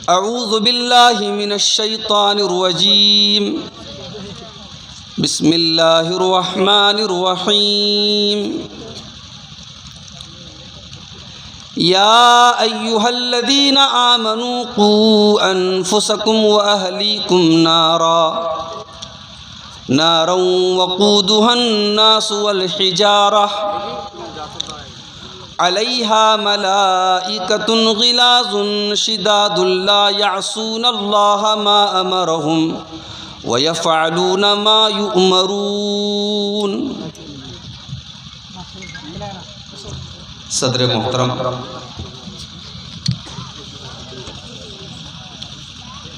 اعوذ باللہ من الشیطان الرجیم بسم اللہ الرحمن الرحیم یا ایہا الذین آمنوا قوا انفسکم واہلیکم نارا وقودها الناس والحجارہ علیہا ملائکۃ غلاظ شداد لا یعصون اللہ ما امرہم ویفعلون ما یؤمرون۔ صدر محترم،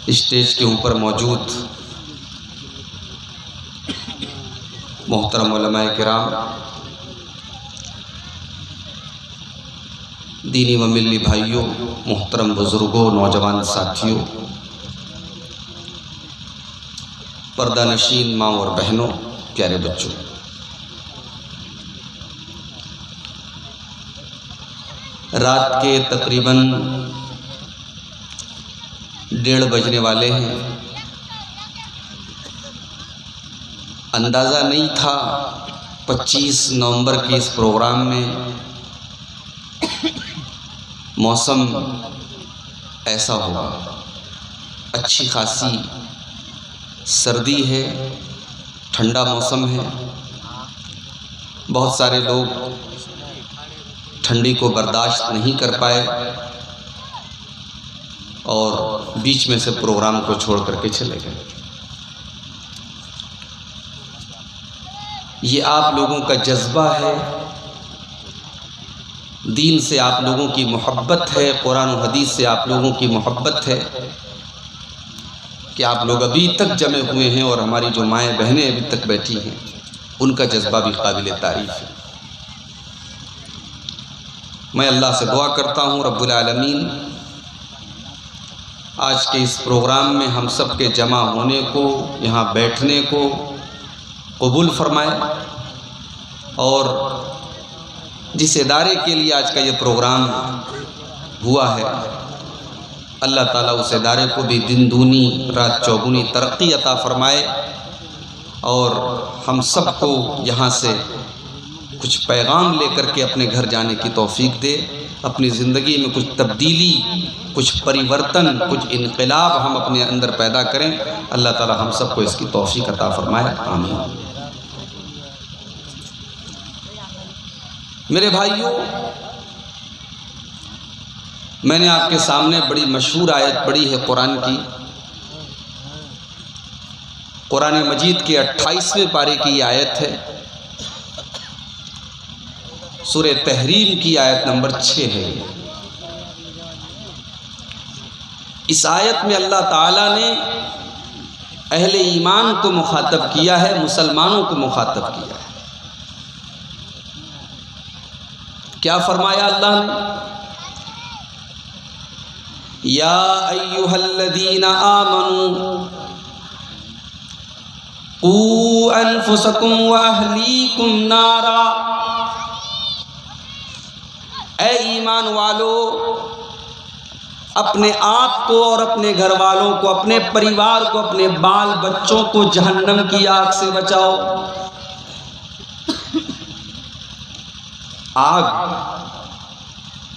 اسٹیج کے اوپر موجود محترم علماء کرام، دینی و ملی بھائیوں، محترم بزرگوں، نوجوان ساتھیوں، پردہ نشین ماں اور بہنوں، پیارے بچوں، رات کے تقریباً 1:30 بجنے والے ہیں۔ اندازہ نہیں تھا 25 نومبر کے اس پروگرام میں موسم ایسا ہوگا۔ اچھی خاصی سردی ہے، ٹھنڈا موسم ہے، بہت سارے لوگ ٹھنڈی کو برداشت نہیں کر پائے اور بیچ میں سے پروگرام کو چھوڑ کر کے چلے گئے۔ یہ آپ لوگوں کا جذبہ ہے، دین سے آپ لوگوں کی محبت ہے، قرآن و حدیث سے آپ لوگوں کی محبت ہے کہ آپ لوگ ابھی تک جمع ہوئے ہیں، اور ہماری جو مائیں بہنیں ابھی تک بیٹھی ہیں ان کا جذبہ بھی قابل تعریف ہے۔ میں اللہ سے دعا کرتا ہوں رب العالمین آج کے اس پروگرام میں ہم سب کے جمع ہونے کو، یہاں بیٹھنے کو قبول فرمائے، اور جس ادارے کے لیے آج کا یہ پروگرام ہوا ہے، اللہ تعالیٰ اس ادارے کو بھی دن دونی رات چوگنی ترقی عطا فرمائے، اور ہم سب کو یہاں سے کچھ پیغام لے کر کے اپنے گھر جانے کی توفیق دے، اپنی زندگی میں کچھ تبدیلی، کچھ پریورتن، کچھ انقلاب ہم اپنے اندر پیدا کریں۔ اللہ تعالیٰ ہم سب کو اس کی توفیق عطا فرمائے، آمین۔ میرے بھائیوں، میں نے آپ کے سامنے بڑی مشہور آیت پڑھی ہے قرآن کی، قرآن مجید کے 28ویں پارے کی یہ آیت ہے، سورہ تحریم کی آیت نمبر 6 ہے۔ اس آیت میں اللہ تعالیٰ نے اہل ایمان کو مخاطب کیا ہے، مسلمانوں کو مخاطب کیا ہے۔ کیا فرمایا اللہ نے؟ یا ایھا الذین آمنوا قوا انفسکم واہلیکم نارا، اے ایمان والو، اپنے آپ کو اور اپنے گھر والوں کو، اپنے پریوار کو، اپنے بال بچوں کو جہنم کی آگ سے بچاؤ۔ آگ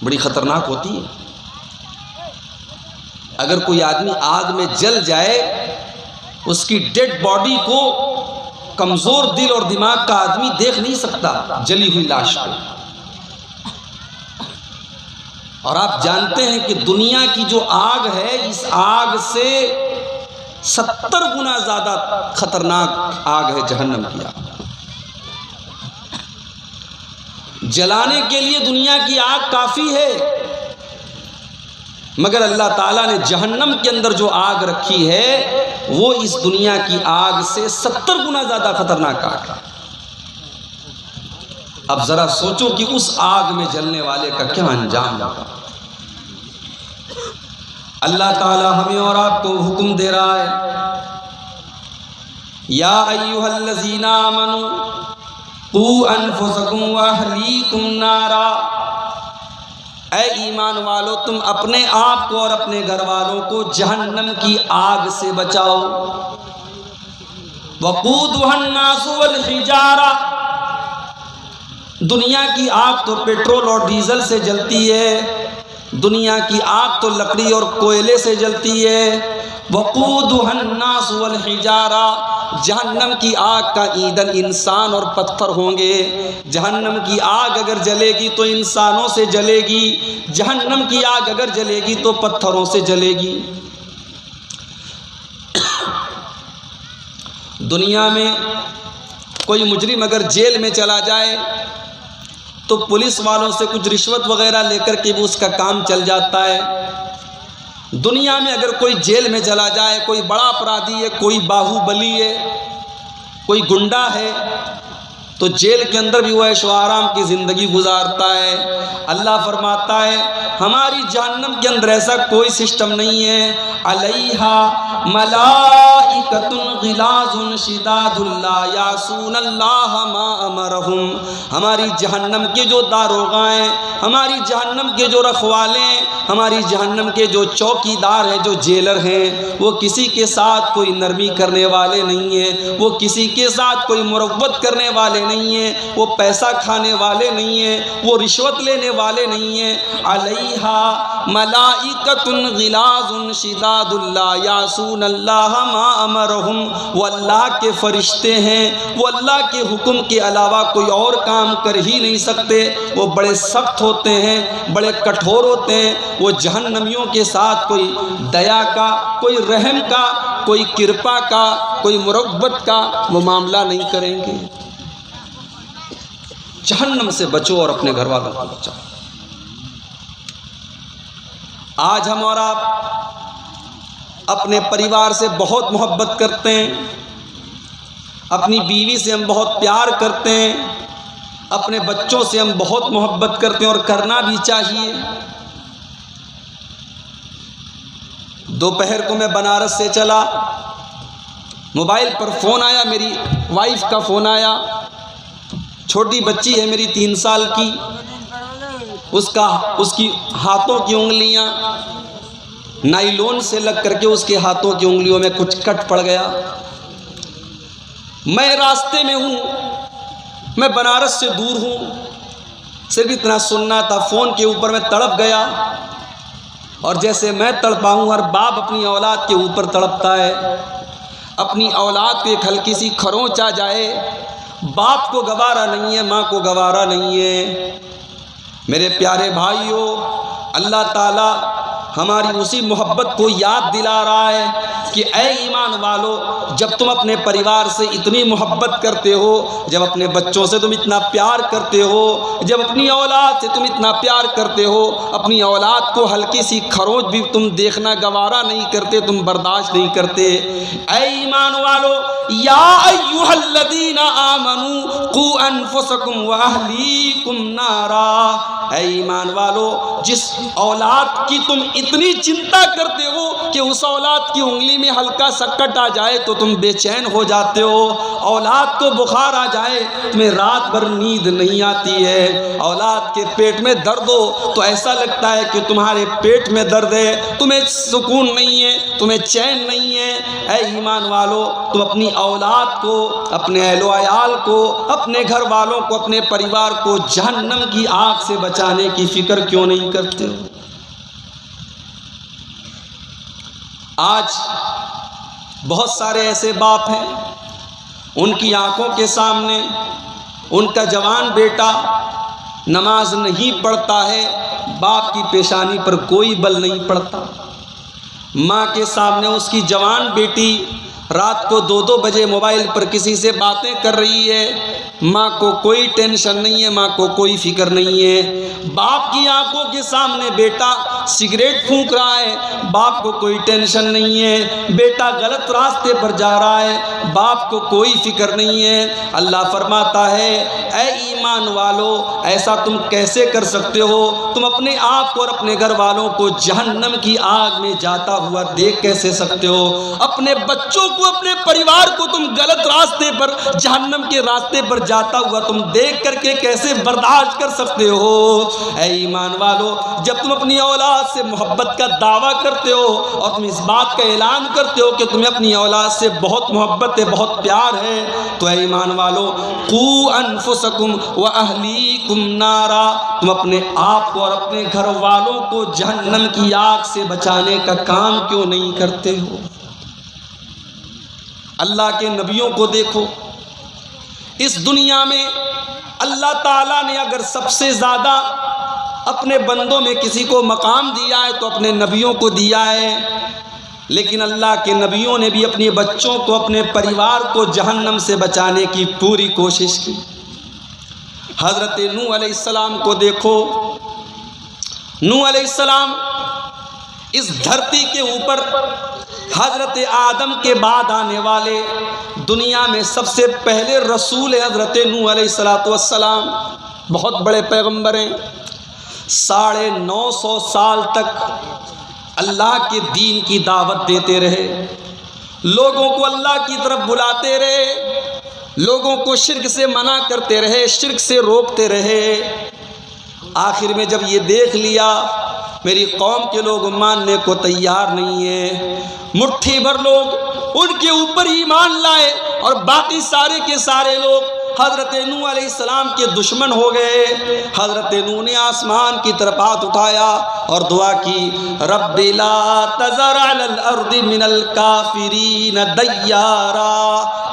بڑی خطرناک ہوتی ہے۔ اگر کوئی آدمی آگ میں جل جائے، اس کی ڈیڈ باڈی کو کمزور دل اور دماغ کا آدمی دیکھ نہیں سکتا، جلی ہوئی لاش کو۔ اور آپ جانتے ہیں کہ دنیا کی جو آگ ہے، اس آگ سے 70 گنا زیادہ خطرناک آگ ہے جہنم کی آگ۔ جلانے کے لیے دنیا کی آگ کافی ہے، مگر اللہ تعالیٰ نے جہنم کے اندر جو آگ رکھی ہے وہ اس دنیا کی آگ سے 70 گنا زیادہ خطرناک آگ ہے۔ اب ذرا سوچو کہ اس آگ میں جلنے والے کا کیا انجام ہوگا۔ اللہ تعالیٰ ہمیں اور آپ کو حکم دے رہا ہے، یا ایھا الذین آمنوا قوا انفسکم واہلیکم نارا، اے ایمان والو تم اپنے آپ کو اور اپنے گھر والوں کو جہنم کی آگ سے بچاؤ۔ وقودها الناس والحجارہ، دنیا کی آگ تو پیٹرول اور ڈیزل سے جلتی ہے، دنیا کی آگ تو لکڑی اور کوئلے سے جلتی ہے۔ وقودها الناس والحجارہ، جہنم کی آگ کا ایندھن انسان اور پتھر ہوں گے۔ جہنم کی آگ اگر جلے گی تو انسانوں سے جلے گی، جہنم کی آگ اگر جلے گی تو پتھروں سے جلے گی۔ دنیا میں کوئی مجرم اگر جیل میں چلا جائے تو پولیس والوں سے کچھ رشوت وغیرہ لے کر کے بھی اس کا کام چل جاتا ہے۔ دنیا میں اگر کوئی جیل میں چلا جائے، کوئی بڑا اپرادھی ہے، کوئی باہوبلی ہے، کوئی گنڈا ہے، تو جیل کے اندر بھی وہ عیش و آرام کی زندگی گزارتا ہے۔ اللہ فرماتا ہے ہماری جہنم کے اندر ایسا کوئی سسٹم نہیں ہے۔ علیہا ملائکۃ غلاظ شداد لا یعصون اللہ ما امرہم، ہماری جہنم کے جو داروغہ ہیں، ہماری جہنم کے جو رکھوالے ہیں، ہماری جہنم کے جو چوکیدار ہیں، جو جیلر ہیں، وہ کسی کے ساتھ کوئی نرمی کرنے والے نہیں ہیں، وہ کسی کے ساتھ کوئی مروت کرنے والے نہیں ہیں، وہ پیسہ کھانے والے نہیں ہیں، وہ رشوت لینے والے نہیں ہیں۔ علیہا ملائکۃ غلاظ شداد لا یعصون اللہ ما امرہم، وہ اللہ کے فرشتے ہیں، وہ اللہ کے حکم کے علاوہ کوئی اور کام کر ہی نہیں سکتے، وہ بڑے سخت ہوتے ہیں، بڑے کٹھور ہوتے ہیں۔ وہ جہنمیوں کے ساتھ کوئی دیا کا، کوئی رحم کا، کوئی کرپا کا، کوئی مروت کا وہ معاملہ نہیں کریں گے۔ جہنم سے بچو اور اپنے گھر والوں کو بچاؤ۔ آج ہم اور آپ اپنے پریوار سے بہت محبت کرتے ہیں، اپنی بیوی سے ہم بہت پیار کرتے ہیں، اپنے بچوں سے ہم بہت محبت کرتے ہیں اور کرنا بھی چاہیے۔ دوپہر کو میں بنارس سے چلا، موبائل پر فون آیا، میری وائف کا فون آیا، چھوٹی بچی ہے میری 3 سال کی، اس کی ہاتھوں کی انگلیاں نائلون سے لگ کر کے اس کے ہاتھوں کی انگلیوں میں کچھ کٹ پڑ گیا۔ میں راستے میں ہوں، میں بنارس سے دور ہوں، صرف اتنا سننا تھا، فون کے اوپر میں تڑپ گیا۔ اور جیسے میں تڑپا ہوں، ہر باپ اپنی اولاد کے اوپر تڑپتا ہے۔ اپنی اولاد کو ایک ہلکی سی کھروچ آ جائے، باپ کو گوارا نہیں ہے، ماں کو گوارا نہیں ہے۔ میرے پیارے بھائیوں، اللہ تعالیٰ ہماری اسی محبت کو یاد دلا رہا ہے کہ اے ایمان والو، جب تم اپنے پریوار سے اتنی محبت کرتے ہو، جب اپنے بچوں سے تم اتنا پیار کرتے ہو، جب اپنی اولاد سے تم اتنا پیار کرتے ہو، اپنی اولاد کو ہلکی سی کھروچ بھی تم دیکھنا گوارا نہیں کرتے، تم برداشت نہیں کرتے۔ اے ایمان والو، یا ایھا الذین آمنوا قوا انفسکم واہلیکم نارا، اے ایمان والو، جس اولاد کی تم اتنی چنتا کرتے ہو کہ اس اولاد کی انگلی میں ہلکا سا کٹ آ جائے تو تم بے چین ہو جاتے ہو، اولاد کو بخار آ جائے تمہیں رات بھر نیند نہیں آتی ہے، اولاد کے پیٹ میں درد ہو تو ایسا لگتا ہے کہ تمہارے پیٹ میں درد ہے، تمہیں سکون نہیں ہے، تمہیں چین نہیں ہے۔ اے ایمان والو، تم اپنی اولاد کو، اپنے اہل و عیال کو، اپنے گھر والوں کو، اپنے پریوار کو جہنم کی آگ سے بچانے کی فکر کیوں نہیں کرتے ہو؟ آج بہت سارے ایسے باپ ہیں، ان کی آنکھوں کے سامنے ان کا جوان بیٹا نماز نہیں پڑھتا ہے، باپ کی پیشانی پر کوئی بل نہیں پڑتا۔ ماں کے سامنے اس کی جوان بیٹی رات کو 2-2 بجے موبائل پر کسی سے باتیں کر رہی ہے، ماں کو کوئی ٹینشن نہیں ہے، ماں کو کوئی فکر نہیں ہے۔ باپ کی آنکھوں کے سامنے بیٹا سگریٹ پھونک رہا ہے، باپ کو کوئی ٹینشن نہیں ہے۔ بیٹا غلط راستے پر جا رہا ہے، باپ کو کوئی فکر نہیں ہے۔ اللہ فرماتا ہے اے ایمان والو، ایسا تم کیسے کر سکتے ہو؟ تم اپنے آپ کو اور اپنے گھر والوں کو جہنم کی آگ میں جاتا ہوا دیکھ کیسے سکتے ہو؟ اپنے بچوں کو کو اپنے پریوار کو تم غلط راستے پر, جہنم کے راستے پر جاتا ہوا تم دیکھ کر کے کیسے برداشت کر سکتے ہو؟ اے ایمان والو, جب تم اپنی اولاد سے محبت کا دعویٰ کرتے ہو اور تم اس بات کا اعلان کرتے ہو کہ تمہیں اپنی اولاد سے بہت محبت ہے, بہت پیار ہے, تو اے ایمان والو, قوا انفسکم واہلیکم نارا, تم اپنے آپ کو اور اپنے گھر والوں کو جہنم کی آگ سے بچانے کا کام کیوں نہیں کرتے ہو؟ اللہ کے نبیوں کو دیکھو, اس دنیا میں اللہ تعالیٰ نے اگر سب سے زیادہ اپنے بندوں میں کسی کو مقام دیا ہے تو اپنے نبیوں کو دیا ہے, لیکن اللہ کے نبیوں نے بھی اپنے بچوں کو, اپنے پریوار کو جہنم سے بچانے کی پوری کوشش کی. حضرت نوح علیہ السلام کو دیکھو, نوح علیہ السلام اس دھرتی کے اوپر حضرت آدم کے بعد آنے والے دنیا میں سب سے پہلے رسول حضرت نوح علیہ السلام, بہت بڑے پیغمبر ہیں. 950 سال تک اللہ کے دین کی دعوت دیتے رہے, لوگوں کو اللہ کی طرف بلاتے رہے, لوگوں کو شرک سے منع کرتے رہے, شرک سے روکتے رہے. آخر میں جب یہ دیکھ لیا میری قوم کے لوگ ماننے کو تیار نہیں ہیں, مٹھی بھر لوگ ان کے اوپر ایمان لائے اور باقی سارے کے سارے لوگ حضرت نوح علیہ السلام کے دشمن ہو گئے. حضرت نوح نے آسمان کی طرف ہاتھ اٹھایا اور دعا کی, رب لا تذر علی الارض من الکافرین دیارا,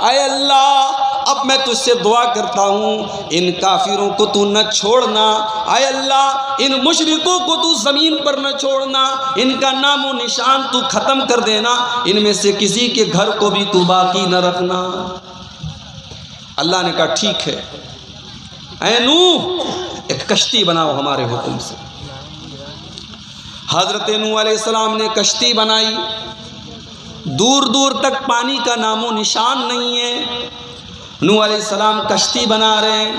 اے اللہ اب میں تجھ سے دعا کرتا ہوں ان کافروں کو تو نہ چھوڑنا, اے اللہ ان مشرکوں کو تو زمین پر نہ چھوڑنا, ان کا نام و نشان تو ختم کر دینا, ان میں سے کسی کے گھر کو بھی تو باقی نہ رکھنا. اللہ نے کہا ٹھیک ہے, اے نوح ایک کشتی بناؤ ہمارے حکم سے. حضرت نوح علیہ السلام نے کشتی بنائی, دور دور تک پانی کا نام و نشان نہیں ہے. نوح علیہ السلام کشتی بنا رہے ہیں,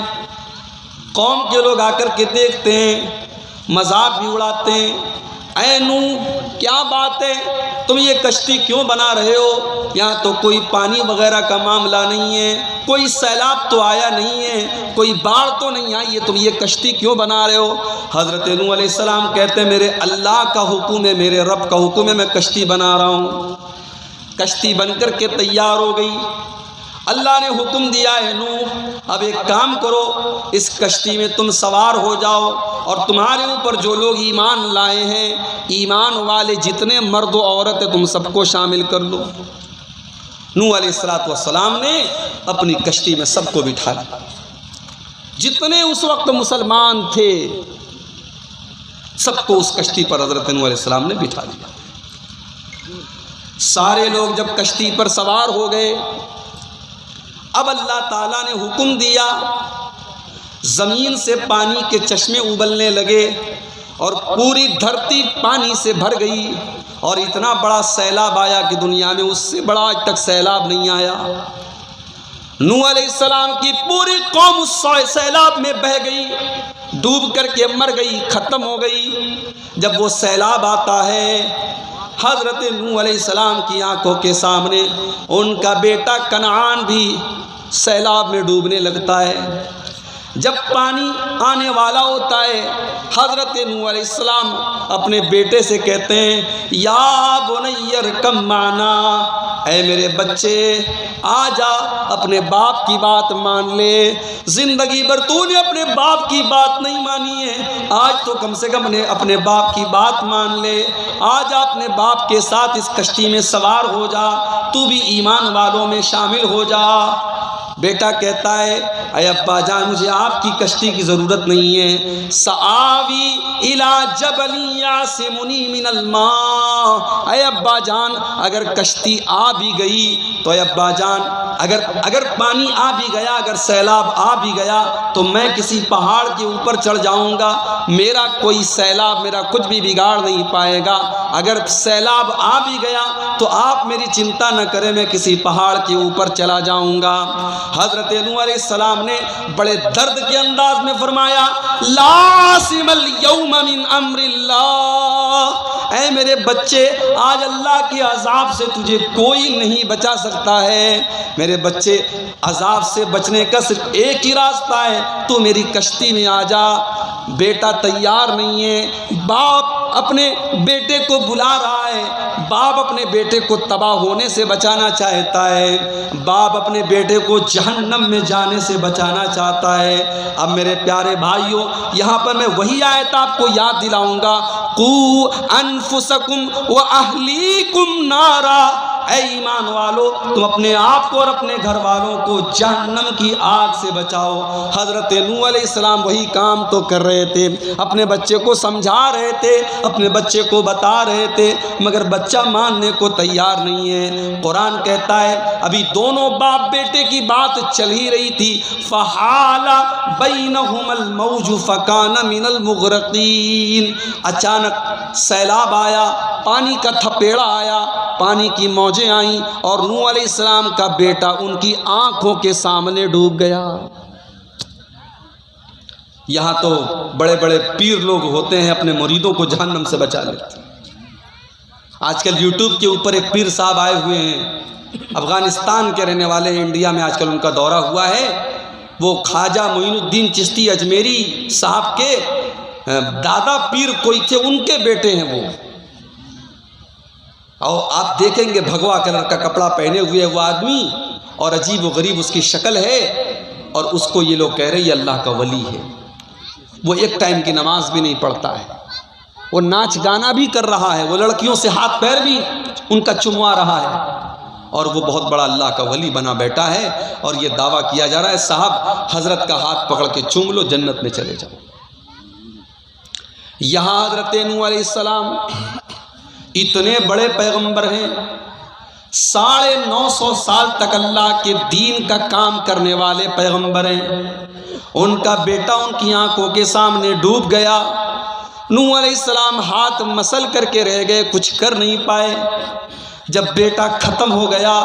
قوم کے لوگ آ کر کے دیکھتے ہیں, مذاق بھی اڑاتے ہیں, اے نوح کیا بات ہے, تم یہ کشتی کیوں بنا رہے ہو؟ یہاں تو کوئی پانی وغیرہ کا معاملہ نہیں ہے, کوئی سیلاب تو آیا نہیں ہے, کوئی باڑھ تو نہیں آئی ہے, تم یہ کشتی کیوں بنا رہے ہو؟ حضرت نوح علیہ السلام کہتے ہیں میرے اللہ کا حکم ہے, میرے رب کا حکم ہے, میں کشتی بنا رہا ہوں. کشتی بن کر کے تیار ہو گئی. اللہ نے حکم دیا ہے نوح اب ایک کام کرو, اس کشتی میں تم سوار ہو جاؤ اور تمہارے اوپر جو لوگ ایمان لائے ہیں, ایمان والے جتنے مرد و عورت ہیں تم سب کو شامل کر لو. نوح علیہ السلام نے اپنی کشتی میں سب کو بٹھا لیا, جتنے اس وقت مسلمان تھے سب کو اس کشتی پر حضرت نوح علیہ السلام نے بٹھا لیا. سارے لوگ جب کشتی پر سوار ہو گئے, اب اللہ تعالیٰ نے حکم دیا, زمین سے پانی کے چشمے ابلنے لگے اور پوری دھرتی پانی سے بھر گئی, اور اتنا بڑا سیلاب آیا کہ دنیا میں اس سے بڑا آج تک سیلاب نہیں آیا. نوح علیہ السلام کی پوری قوم اس سیلاب میں بہہ گئی, ڈوب کر کے مر گئی, ختم ہو گئی. جب وہ سیلاب آتا ہے حضرت نوح علیہ السلام کی آنکھوں کے سامنے ان کا بیٹا کنعان بھی سیلاب میں ڈوبنے لگتا ہے. جب پانی آنے والا ہوتا ہے حضرت نوح علیہ السلام اپنے بیٹے سے کہتے ہیں یا بنی ارکب معنا, اے میرے بچے آ جا, اپنے باپ کی بات مان لے. زندگی بھر تو نے اپنے باپ کی بات نہیں مانی ہے, آج تو کم سے کم نے اپنے باپ کی بات مان لے. آ جا اپنے باپ کے ساتھ اس کشتی میں سوار ہو جا, تو بھی ایمان والوں میں شامل ہو جا. بیٹا کہتا ہے اے ابا جان مجھے آپ کی کشتی کی ضرورت نہیں ہے, سآوی الی جبل یعصمنی من الماء, اے ابا جان اگر کشتی آ بھی گئی تو اے ابا جان اگر پانی آ بھی گیا, اگر سیلاب آ بھی گیا تو میں کسی پہاڑ کے اوپر چڑھ جاؤں گا, میرا کوئی سیلاب میرا کچھ بھی بگاڑ نہیں پائے گا. اگر سیلاب آ بھی گیا تو آپ میری چنتا نہ کریں, میں کسی پہاڑ کے اوپر چلا جاؤں گا. حضرت نوح علیہ السلام نے بڑے درد کے انداز میں فرمایا لا عاصم اليوم من امر اللہ, اے اے میرے بچے آج اللہ کے عذاب سے تجھے کوئی نہیں بچا سکتا ہے، میرے بچے عذاب سے بچنے کا صرف ایک ہی راستہ ہے، تو میری کشتی میں آ جا۔ بیٹا تیار نہیں ہے، باپ اپنے بیٹے کو بلا رہا ہے، باپ اپنے بیٹے کو تباہ ہونے سے بچانا چاہتا ہے، باپ اپنے بیٹے کو جہنم میں جانے سے بچانا چاہتا ہے۔ اب میرے پیارے بھائیوں یہاں پر میں وہی آیت آپ کو یاد دلاؤں گا، قُوا أَنفُسَكُمْ وَأَهْلِيكُمْ نَارًا، اے ایمان والو تم اپنے آپ کو اور اپنے گھر والوں کو جہنم کی آگ سے بچاؤ۔ حضرت نوح علیہ السلام وہی کام تو کر رہے تھے، اپنے بچے کو سمجھا رہے تھے، اپنے بچے کو بتا رہے تھے، مگر بچہ ماننے کو تیار نہیں ہے۔ قرآن کہتا ہے ابھی دونوں باپ بیٹے کی بات چل ہی رہی تھی، فَحَالَ بَيْنَهُمَا الْمَوْجُ فَكَانَ مِنَ الْمُغْرَقِينَ، اچانک سیلاب آیا، پانی کا تھپیڑا آیا، پانی کی موجیں آئیں اور نوح علیہ السلام کا بیٹا ان کی آنکھوں کے سامنے ڈوب گیا۔ یہاں تو بڑے بڑے پیر لوگ ہوتے ہیں اپنے مریدوں کو جہنم سے بچا لیتے ہیں۔ آج کل یوٹیوب کے اوپر ایک پیر صاحب آئے ہوئے ہیں، افغانستان کے رہنے والے ہیں، انڈیا میں آج کل ان کا دورہ ہوا ہے۔ وہ خواجہ معین الدین چشتی اجمیری صاحب کے دادا پیر کوئی تھے، ان کے بیٹے ہیں وہ، اور آپ دیکھیں گے بھگوا کلر کا کپڑا پہنے ہوئے وہ آدمی، اور عجیب و غریب اس کی شکل ہے، اور اس کو یہ لوگ کہہ رہے ہیں یہ اللہ کا ولی ہے۔ وہ ایک ٹائم کی نماز بھی نہیں پڑھتا ہے، وہ ناچ گانا بھی کر رہا ہے، وہ لڑکیوں سے ہاتھ پیر بھی ان کا چموا رہا ہے، اور وہ بہت بڑا اللہ کا ولی بنا بیٹھا ہے، اور یہ دعویٰ کیا جا رہا ہے صاحب حضرت کا ہاتھ پکڑ کے چوم لو جنت میں چلے جاؤ۔ یہاں حضرت نوح علیہ السلام اتنے بڑے پیغمبر ہیں، 950 سال تک اللہ کے دین کا کام کرنے والے پیغمبر ہیں، ان کا بیٹا ان کی آنکھوں کے سامنے ڈوب گیا۔ نوح علیہ السلام ہاتھ مسل کر کے رہ گئے، کچھ کر نہیں پائے۔ جب بیٹا ختم ہو گیا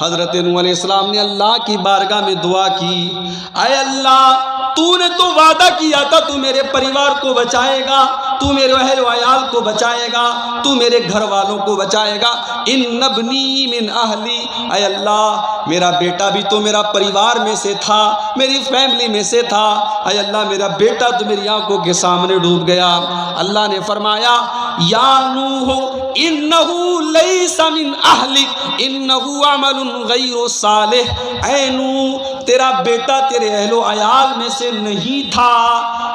حضرت نوح علیہ السلام نے اللہ کی بارگاہ میں دعا کی، اے اللہ تو نے تو وعدہ کیا تھا تو میرے پریوار کو بچائے گا، تو میرے اہل و عیال کو بچائے گا، تو میرے گھر والوں کو بچائے گا، ان ابنی من اہلی، اے اللہ میرا بیٹا بھی تو میرا پریوار میں سے تھا، میری فیملی میں سے تھا، اے اللہ میرا بیٹا تو میری آنکھوں کے سامنے ڈوب گیا۔ اللہ نے فرمایا یا نوح انہو لیس من اہلک انہو عمل غیر صالح، اے نوح تیرا بیٹا تیرے اہل و عیال میں سے نہیں تھا،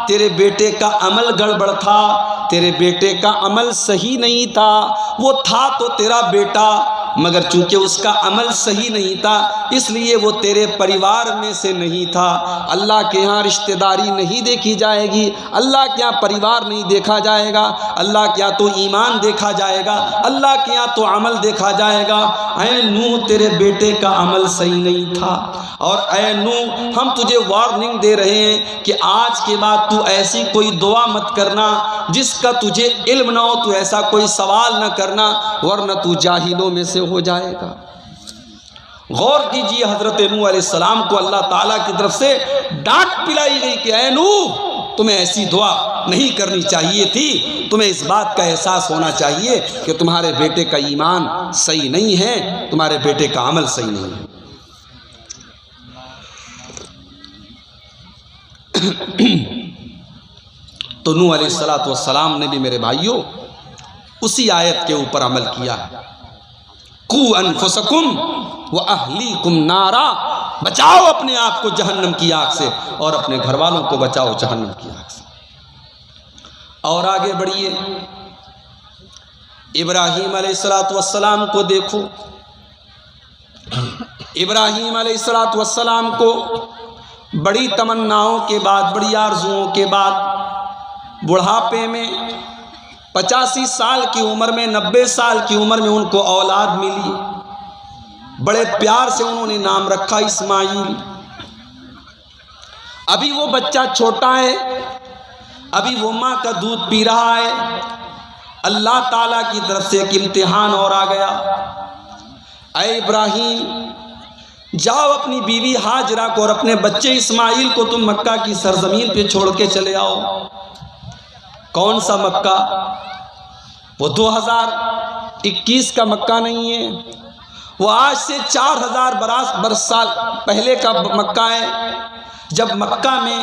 تیرے بیٹے کا عمل گڑبڑ تھا، تیرے بیٹے کا عمل صحیح نہیں تھا، وہ تھا تو تیرا بیٹا مگر چونکہ اس کا عمل صحیح نہیں تھا اس لیے وہ تیرے پریوار میں سے نہیں تھا۔ اللہ کے ہاں رشتہ داری نہیں دیکھی جائے گی، اللہ کے ہاں پریوار نہیں دیکھا جائے گا، اللہ کے ہاں تو ایمان دیکھا جائے گا، اللہ کے ہاں تو عمل دیکھا جائے گا۔ اے نوح تیرے بیٹے کا عمل صحیح نہیں تھا، اور اے نوح ہم تجھے وارننگ دے رہے ہیں کہ آج کے بعد تو ایسی کوئی دعا مت کرنا جس کا تجھے علم نہ ہو، تو ایسا کوئی سوال نہ کرنا ورنہ تو جاہلوں میں سے ہو جائے گا۔ غور کیجئے حضرت نوح علیہ السلام کو اللہ تعالیٰ کی طرف سے ڈانٹ پلائی گئی کہ اے نوح تمہیں ایسی دعا نہیں کرنی چاہیے تھی، تمہیں اس بات کا احساس ہونا چاہیے کہ تمہارے بیٹے کا ایمان صحیح نہیں ہے، تمہارے بیٹے کا عمل صحیح نہیں ہے۔ تو نوح علیہ السلام نے بھی میرے بھائیوں اسی آیت کے اوپر عمل کیا ہے، قُوا أَنفُسَكُمْ وَأَهْلِيكُمْ نَارًا، بچاؤ اپنے آپ کو جہنم کی آگ سے اور اپنے گھر والوں کو بچاؤ جہنم کی آگ سے۔ اور آگے بڑھیے، ابراہیم علیہ السلام کو دیکھو، ابراہیم علیہ السلام کو بڑی تمناؤں کے بعد، بڑی آرزوؤں کے بعد بڑھاپے میں 85 سال کی عمر میں، 90 سال کی عمر میں ان کو اولاد ملی، بڑے پیار سے انہوں نے نام رکھا اسماعیل۔ ابھی وہ بچہ چھوٹا ہے، ابھی وہ ماں کا دودھ پی رہا ہے، اللہ تعالیٰ کی طرف سے ایک امتحان اور آ گیا، اے ابراہیم جاؤ اپنی بیوی ہاجرہ کو اور اپنے بچے اسماعیل کو تم مکہ کی سرزمین پہ چھوڑ کے چلے آؤ۔ کون سا مکہ؟ وہ 2021 کا مکہ نہیں ہے، وہ آج سے 4000 برس سال پہلے کا مکہ ہے، جب مکہ میں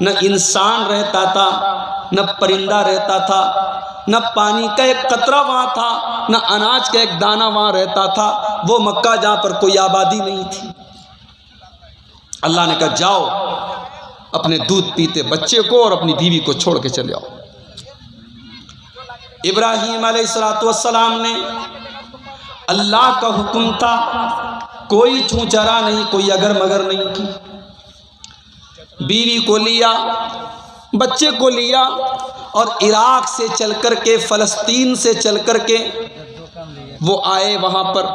نہ انسان رہتا تھا، نہ پرندہ رہتا تھا، نہ پانی کا ایک قطرہ وہاں تھا، نہ اناج کا ایک دانہ وہاں رہتا تھا۔ وہ مکہ جہاں پر کوئی آبادی نہیں تھی۔ اللہ نے کہا جاؤ اپنے دودھ پیتے بچے کو اور اپنی بیوی کو چھوڑ کے چلے آؤ۔ ابراہیم علیہ السلام نے، اللہ کا حکم تھا، کوئی چوں چرا نہیں، کوئی اگر مگر نہیں کی، بیوی کو لیا، بچے کو لیا اور عراق سے چل کر کے، فلسطین سے چل کر کے وہ آئے وہاں پر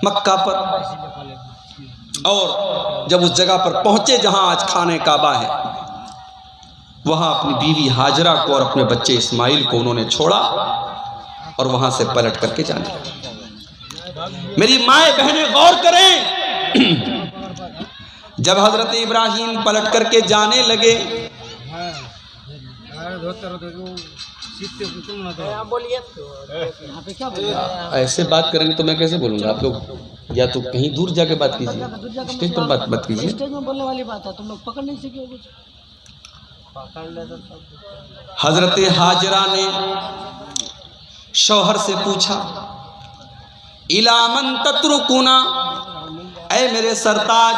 مکہ پر، اور جب اس جگہ پر پہنچے جہاں آج خانہ کعبہ ہے، وہاں اپنی بیوی ہاجرہ کو اور اپنے بچے اسماعیل کو انہوں نے چھوڑا اور وہاں سے پلٹ کر کے جانے لگے۔ میری مائیں بہنیں غور کریں، جب حضرت ابراہیم پلٹ کر کے جانے لگے، ایسے بات کریں گے تو میں کیسے بولوں گا؟ آپ لوگ یا تو کہیں دور جا کے بات کیجیے، اسٹیج پر بات کیجیے۔ اسٹیج میں بولنے والی بات ہے، تم لوگ پکڑ نہیں سکے کچھ۔ حضرت ہاجرہ نے شوہر سے پوچھا، اِلیٰ مَن تَتْرُکُنَا، اے میرے سرتاج،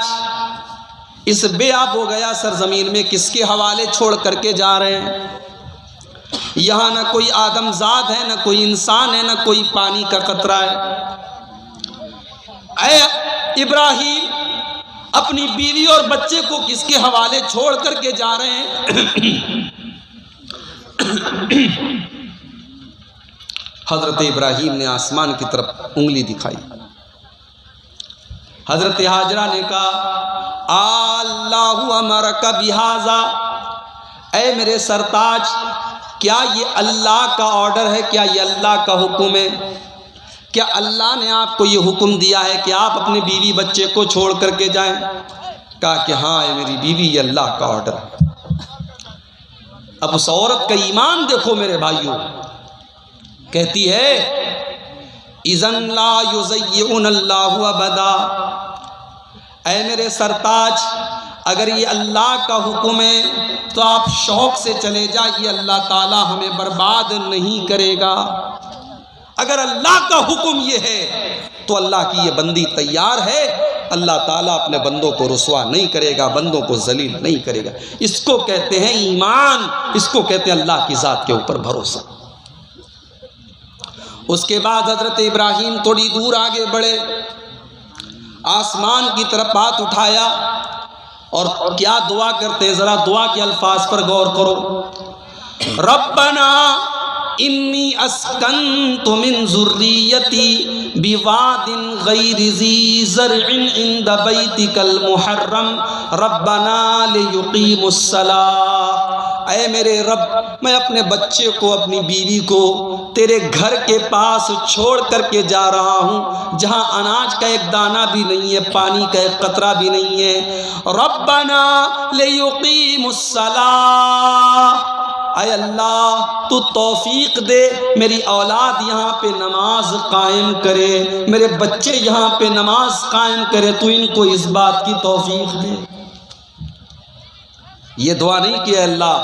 اس بے آب ہو گیا سرزمین میں کس کے حوالے چھوڑ کر کے جا رہے ہیں؟ یہاں نہ کوئی آدم زاد ہے، نہ کوئی انسان ہے، نہ کوئی پانی کا قطرہ ہے۔ اے ابراہیم، اپنی بیوی اور بچے کو کس کے حوالے چھوڑ کر کے جا رہے ہیں؟ حضرت ابراہیم نے آسمان کی طرف انگلی دکھائی۔ حضرت ہاجرہ نے کہا، اللہ امرک بہذا، اے میرے سرتاج، کیا یہ اللہ کا آرڈر ہے؟ کیا یہ اللہ کا حکم ہے؟ کیا اللہ نے آپ کو یہ حکم دیا ہے کہ آپ اپنے بیوی بچے کو چھوڑ کر کے جائیں؟ کہا کہ ہاں اے میری بیوی، یہ اللہ کا آرڈر ہے۔ اب اس عورت کا ایمان دیکھو میرے بھائیوں، کہتی ہے اذن لا یضیعن اللہ ابدا، اے میرے سرتاج، اگر یہ اللہ کا حکم ہے تو آپ شوق سے چلے جائیے، اللہ تعالیٰ ہمیں برباد نہیں کرے گا۔ اگر اللہ کا حکم یہ ہے تو اللہ کی یہ بندی تیار ہے، اللہ تعالیٰ اپنے بندوں کو رسوا نہیں کرے گا، بندوں کو ذلیل نہیں کرے گا۔ اس کو کہتے ہیں ایمان، اس کو کہتے ہیں اللہ کی ذات کے اوپر بھروسہ۔ اس کے بعد حضرت ابراہیم تھوڑی دور آگے بڑھے، آسمان کی طرف ہاتھ اٹھایا اور کیا دعا کرتے ہیں؟ ذرا دعا کے الفاظ پر غور کرو۔ ربنا انی اسکنت من ذریتی بواد غیر ذی زرع عند بیتک المحرم ربنا لیقیموا الصلاۃ، اے میرے رب، میں اپنے بچے کو، اپنی بیوی کو تیرے گھر کے پاس چھوڑ کر کے جا رہا ہوں، جہاں اناج کا ایک دانہ بھی نہیں ہے، پانی کا ایک قطرہ بھی نہیں ہے۔ ربنا لیقیموا الصلاۃ، اے اللہ تو توفیق دے، میری اولاد یہاں پہ نماز قائم کرے، میرے بچے یہاں پہ نماز قائم کرے، تو ان کو اس بات کی توفیق دے۔ یہ دعا نہیں کہ اے اللہ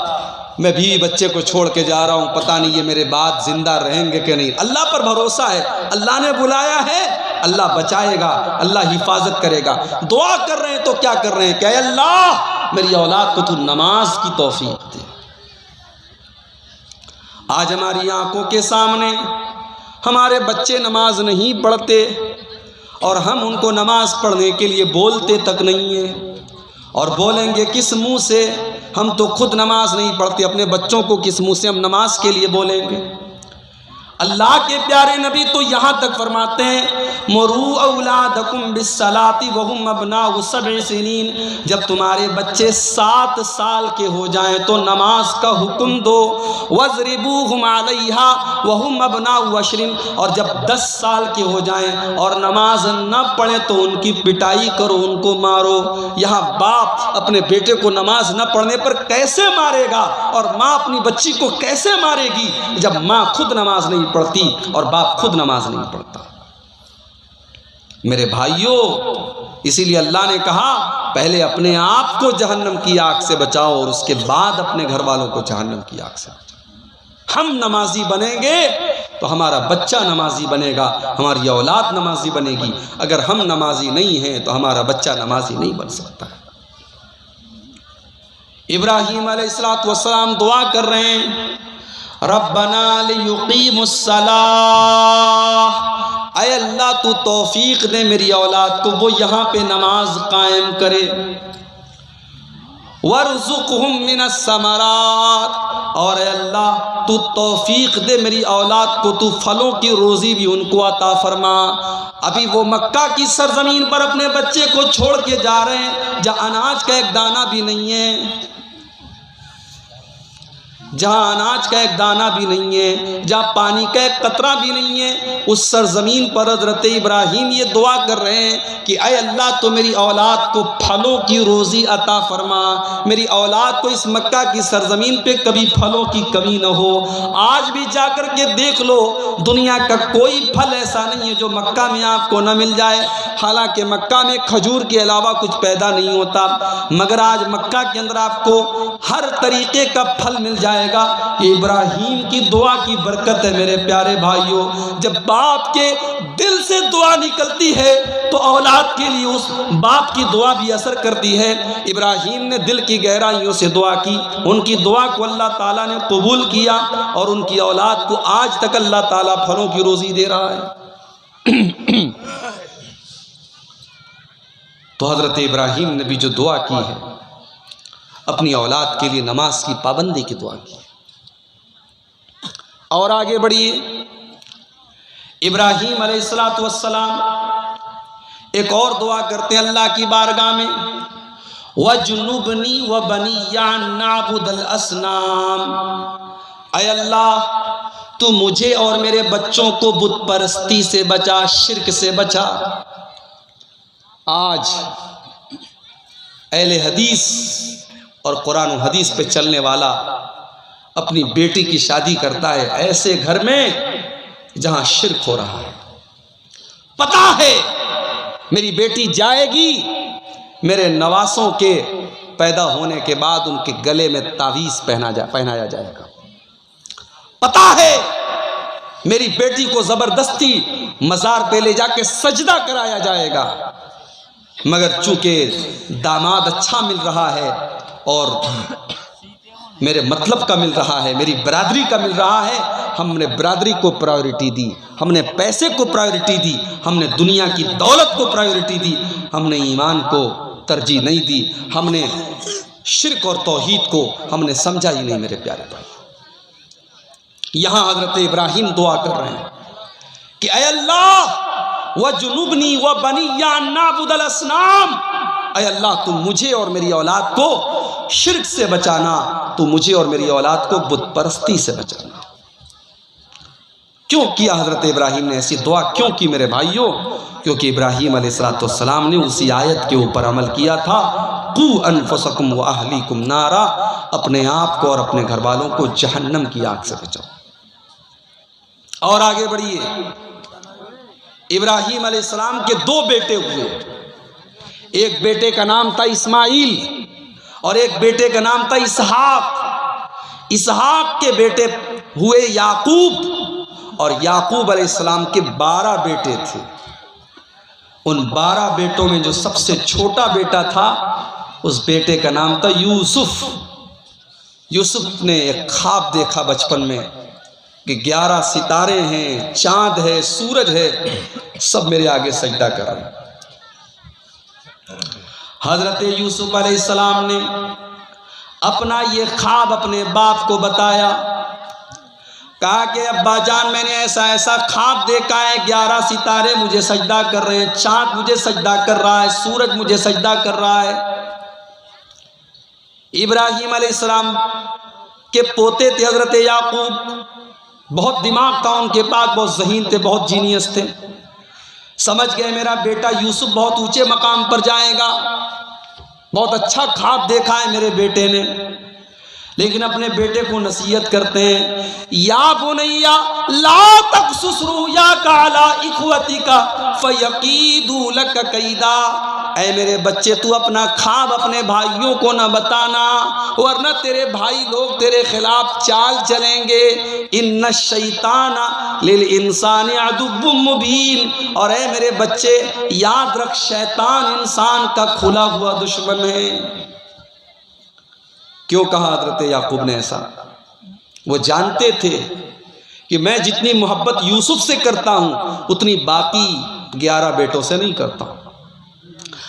میں بیوی بچے کو چھوڑ کے جا رہا ہوں، پتہ نہیں یہ میرے بعد زندہ رہیں گے کہ نہیں۔ اللہ پر بھروسہ ہے، اللہ نے بلایا ہے، اللہ بچائے گا، اللہ حفاظت کرے گا۔ دعا کر رہے ہیں تو کیا کر رہے ہیں کہ اے اللہ میری اولاد کو تو نماز کی توفیق دے۔ آج ہماری آنکھوں کے سامنے ہمارے بچے نماز نہیں پڑھتے اور ہم ان کو نماز پڑھنے کے لیے بولتے تک نہیں ہیں، اور بولیں گے کس منہ سے؟ ہم تو خود نماز نہیں پڑھتے، اپنے بچوں کو کس منہ سے ہم نماز کے لیے بولیں گے؟ اللہ کے پیارے نبی تو یہاں تک فرماتے ہیں مرو اولادکم بالصلاۃ وہم ابناء 7 سنین، جب تمہارے بچے 7 سال کے ہو جائیں تو نماز کا حکم دو، وضربوہم علیہا وہم ابناء 10، اور جب 10 سال کے ہو جائیں اور نماز نہ پڑھیں تو ان کی پٹائی کرو، ان کو مارو۔ یہاں باپ اپنے بیٹے کو نماز نہ پڑھنے پر کیسے مارے گا، اور ماں اپنی بچی کو کیسے مارے گی جب ماں خود نماز نہیں پڑھتی اور باپ خود نماز نہیں پڑھتا؟ میرے بھائیوں، اسی لیے اللہ نے کہا پہلے اپنے آپ کو جہنم کی آگ سے بچاؤ اور اس کے بعد اپنے گھر والوں کو جہنم کی آگ سے بچاؤ۔ ہم نمازی بنیں گے تو ہمارا بچہ نمازی بنے گا، ہماری اولاد نمازی بنے گی۔ اگر ہم نمازی نہیں ہیں تو ہمارا بچہ نمازی نہیں بن سکتا ہے۔ ابراہیم علیہ السلام دعا کر رہے ہیں ربنا لیقیموا الصلاۃ، اے اللہ تو توفیق دے میری اولاد کو وہ یہاں پہ نماز قائم کرے، وارزقہم من الثمرات، اور اے اللہ تو توفیق دے میری اولاد کو تو پھلوں کی روزی بھی ان کو عطا فرما۔ ابھی وہ مکہ کی سرزمین پر اپنے بچے کو چھوڑ کے جا رہے ہیں جہاں اناج کا ایک دانہ بھی نہیں ہے، جہاں اناج کا ایک دانہ بھی نہیں ہے، جہاں پانی کا ایک قطرہ بھی نہیں ہے۔ اس سرزمین پر حضرت ابراہیم یہ دعا کر رہے ہیں کہ اے اللہ تو میری اولاد کو پھلوں کی روزی عطا فرما، میری اولاد کو اس مکہ کی سرزمین پہ کبھی پھلوں کی کمی نہ ہو۔ آج بھی جا کر کے دیکھ لو، دنیا کا کوئی پھل ایسا نہیں ہے جو مکہ میں آپ کو نہ مل جائے۔ حالانکہ مکہ میں کھجور کے علاوہ کچھ پیدا نہیں ہوتا، مگر آج مکہ کے اندر آپ کو ہر طریقے کا پھل مل جائے گا۔ یہ ابراہیم کی دعا کی برکت ہے میرے پیارے بھائیوں۔ جب باپ کے دل سے دعا نکلتی ہے تو اولاد کے لیے اس باپ کی دعا بھی اثر کرتی ہے۔ ابراہیم نے دل کی گہرائیوں سے دعا کی، ان کی دعا کو اللہ تعالیٰ نے قبول کیا، اور ان کی اولاد کو آج تک اللہ تعالیٰ پھلوں کی روزی دے رہا ہے۔ تو حضرت ابراہیم نے بھی جو دعا کی ہے، اپنی اولاد کے لیے نماز کی پابندی کی دعا کی۔ اور آگے بڑھیے، ابراہیم علیہ السلام ایک اور دعا کرتے ہیں اللہ کی بارگاہ میں، وَجُنُبْنِي وَبَنِيَّ أَن نَّعْبُدَ الْأَصْنَامَ، اے اللہ تو مجھے اور میرے بچوں کو بت پرستی سے بچا، شرک سے بچا۔ آج اہل حدیث اور قرآن و حدیث پہ چلنے والا اپنی بیٹی کی شادی کرتا ہے ایسے گھر میں جہاں شرک ہو رہا ہے۔ پتہ ہے میری بیٹی جائے گی، میرے نواسوں کے پیدا ہونے کے بعد ان کے گلے میں تعویذ پہنایا جائے گا۔ پتہ ہے میری بیٹی کو زبردستی مزار پہ لے جا کے سجدہ کرایا جائے گا، مگر چونکہ داماد اچھا مل رہا ہے اور میرے مطلب کا مل رہا ہے، میری برادری کا مل رہا ہے، ہم نے برادری کو پرائیورٹی دی، ہم نے پیسے کو پرائیورٹی دی، ہم نے دنیا کی دولت کو پرائیورٹی دی، ہم نے ایمان کو ترجیح نہیں دی، ہم نے شرک اور توحید کو ہم نے سمجھا ہی نہیں میرے پیارے بھائی۔ یہاں حضرت ابراہیم دعا کر رہے ہیں کہ اے اللہ وَجُنُبْنِي وَبَنِيَّ أَن نَّعْبُدَ الْأَصْنَامَ، اے اللہ تو مجھے اور میری اولاد کو شرک سے بچانا، تو مجھے اور میری اولاد کو بت پرستی سے بچانا۔ کیوں کیا حضرت ابراہیم نے ایسی دعا کیوں کی میرے بھائیوں؟ کیونکہ ابراہیم علیہ السلام نے اسی آیت کے اوپر عمل کیا تھا، قُوا أَنفُسَكُمْ وَأَهْلِيكُمْ نَارًا، اپنے آپ کو اور اپنے گھر والوں کو جہنم کی آگ سے بچاؤ۔ اور آگے بڑھیے، ابراہیم علیہ السلام کے 2 بیٹے ہوئے، ایک بیٹے کا نام تھا اسماعیل اور ایک بیٹے کا نام تھا اسحاق۔ اسحاق کے بیٹے ہوئے یعقوب، اور یعقوب علیہ السلام کے 12 بیٹے تھے۔ ان 12 بیٹوں میں جو سب سے چھوٹا بیٹا تھا اس بیٹے کا نام تھا یوسف۔ یوسف نے ایک خواب دیکھا بچپن میں کہ 11 ستارے ہیں، چاند ہے، سورج ہے، سب میرے آگے سجدہ کر رہے ہیں۔ حضرت یوسف علیہ السلام نے اپنا یہ خواب اپنے باپ کو بتایا۔ کہا کہ ابا جان میں نے ایسا ایسا خواب دیکھا ہے، 11 ستارے مجھے سجدہ کر رہے ہیں، چاند مجھے سجدہ کر رہا ہے، سورج مجھے سجدہ کر رہا ہے۔ ابراہیم علیہ السلام کے پوتے تھے حضرت یعقوب، بہت دماغ تھا ان کے پاس، بہت ذہین تھے، بہت جینیس تھے۔ سمجھ گئے میرا بیٹا یوسف بہت اونچے مقام پر جائے گا، بہت اچھا خواب دیکھا ہے میرے بیٹے نے۔ لیکن اپنے بیٹے کو نصیحت کرتے ہیں، یا بنیا لا تقصص رؤیاک علی اخوتک فیکیدوا لک کیدا، اے میرے بچے تو اپنا خواب اپنے بھائیوں کو نہ بتانا، ورنہ تیرے بھائی لوگ تیرے خلاف چال چلیں گے۔ ان الشیطان للانسان عدو مبین، اور اے میرے بچے یاد رکھ شیطان انسان کا کھلا ہوا دشمن ہے۔ کیوں کہا حضرت یعقوب نے ایسا؟ وہ جانتے تھے کہ میں جتنی محبت یوسف سے کرتا ہوں اتنی باقی 11 بیٹوں سے نہیں کرتا ہوں۔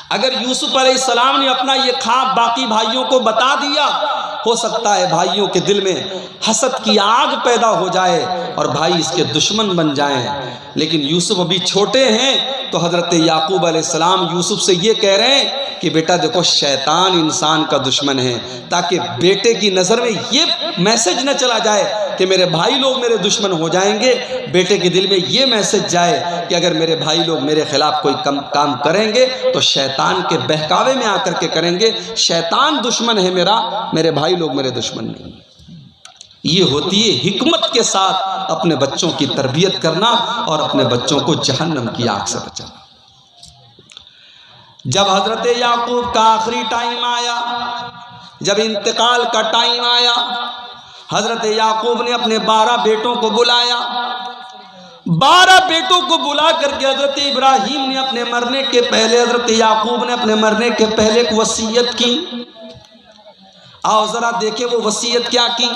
اگر یوسف علیہ السلام نے اپنا یہ خواب باقی بھائیوں کو بتا دیا، ہو سکتا ہے بھائیوں کے دل میں حسد کی آگ پیدا ہو جائے اور بھائی اس کے دشمن بن جائیں۔ لیکن یوسف ابھی چھوٹے ہیں تو حضرت یعقوب علیہ السلام یوسف سے یہ کہہ رہے ہیں کہ بیٹا دیکھو شیطان انسان کا دشمن ہے، تاکہ بیٹے کی نظر میں یہ میسج نہ چلا جائے کہ میرے بھائی لوگ میرے دشمن ہو جائیں گے، بیٹے کے دل میں یہ میسج جائے کہ اگر میرے بھائی لوگ میرے خلاف کوئی کام کریں گے تو شیطان کے بہکاوے میں آ کر کے کریں گے، شیطان دشمن ہے میرا، میرے بھائی لوگ میرے دشمن نہیں۔ یہ ہوتی ہے حکمت کے ساتھ اپنے بچوں کی تربیت کرنا اور اپنے بچوں کو جہنم کی آگ سے بچانا۔ جب حضرت یعقوب کا آخری ٹائم آیا، جب انتقال کا ٹائم آیا، حضرت یعقوب نے اپنے 12 بیٹوں کو بلایا۔ 12 بیٹوں کو بلا کر کے حضرت ابراہیم نے اپنے مرنے کے پہلے، حضرت یعقوب نے اپنے مرنے کے پہلے ایک وصیت کی۔ آؤ ذرا دیکھیں وہ وصیت کیا کی۔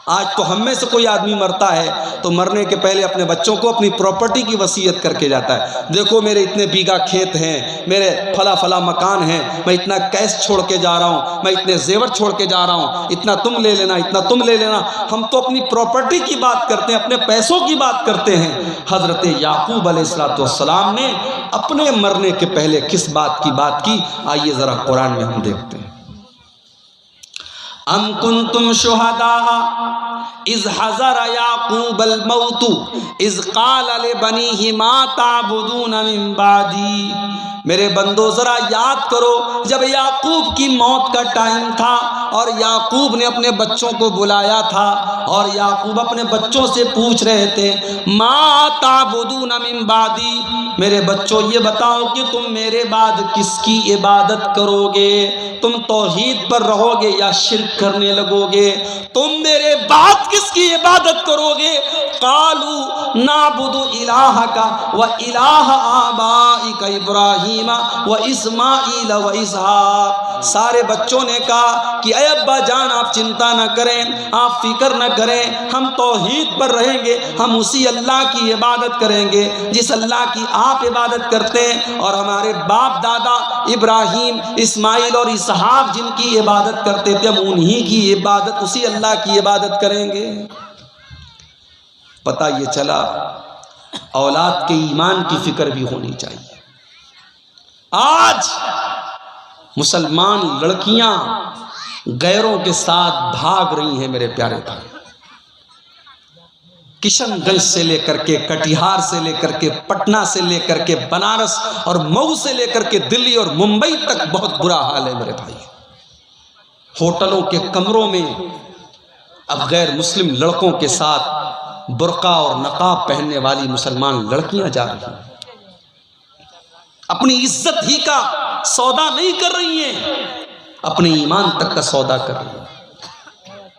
آج تو ہم میں سے کوئی آدمی مرتا ہے تو مرنے کے پہلے اپنے بچوں کو اپنی پراپرٹی کی وصیت کر کے جاتا ہے، دیکھو میرے اتنے بیگھہ کھیت ہیں، میرے فلاں مکان ہیں، میں اتنا کیش چھوڑ کے جا رہا ہوں، میں اتنے زیور چھوڑ کے جا رہا ہوں، اتنا تم لے لینا، اتنا تم لے لینا۔ ہم تو اپنی پراپرٹی کی بات کرتے ہیں، اپنے پیسوں کی بات کرتے ہیں۔ حضرت یعقوب علیہ السلام نے اپنے مرنے کے پہلے کس بات کی بات کی؟ آئیے ذرا قرآن میں ہم دیکھتے ہیں۔ ام کنتم شہداء اذ حضر یعقوب الموت اذ قال لبنیہ ما تعبدون من بعدی، میرے بندو ذرا یاد کرو جب یعقوب کی موت کا ٹائم تھا اور یعقوب نے اپنے بچوں کو بلایا تھا اور یعقوب اپنے بچوں سے پوچھ رہے تھے ما تعبدون من بعدی، میرے بچوں یہ بتاؤ کہ تم میرے بعد کس کی عبادت کرو گے؟ تم توحید پر رہو گے یا شرک کرنے لگو گے؟ تم میرے بعد کس کی عبادت کرو گے؟ قالوا نعبد الہک و الہ آبائک ابراہیم و اسماعیل و اسحاق، سارے بچوں نے کہا کہ اے ابا جان آپ چنتا نہ کریں، آپ فکر نہ کریں، ہم توحید پر رہیں گے، ہم اسی اللہ کی عبادت کریں گے جس اللہ کی آپ عبادت کرتے ہیں، اور ہمارے باپ دادا ابراہیم، اسماعیل اور اسحاق جن کی عبادت کرتے تھے ہم انہی کی عبادت، اسی اللہ کی عبادت کریں گے۔ پتہ یہ چلا اولاد کے ایمان کی فکر بھی ہونی چاہیے۔ آج مسلمان لڑکیاں غیروں کے ساتھ بھاگ رہی ہیں میرے پیارے بھائی، کشن گنج سے لے کر کے، کٹیہار سے لے کر کے، پٹنہ سے لے کر کے، بنارس اور مئو سے لے کر کے دلی اور ممبئی تک بہت برا حال ہے میرے بھائی۔ ہوٹلوں کے کمروں میں اب غیر مسلم لڑکوں کے ساتھ برقع اور نقاب پہننے والی مسلمان لڑکیاں جا رہی ہیں، اپنی عزت ہی کا سودا نہیں کر رہی ہیں، اپنے ایمان تک کا سودا کر رہی ہیں۔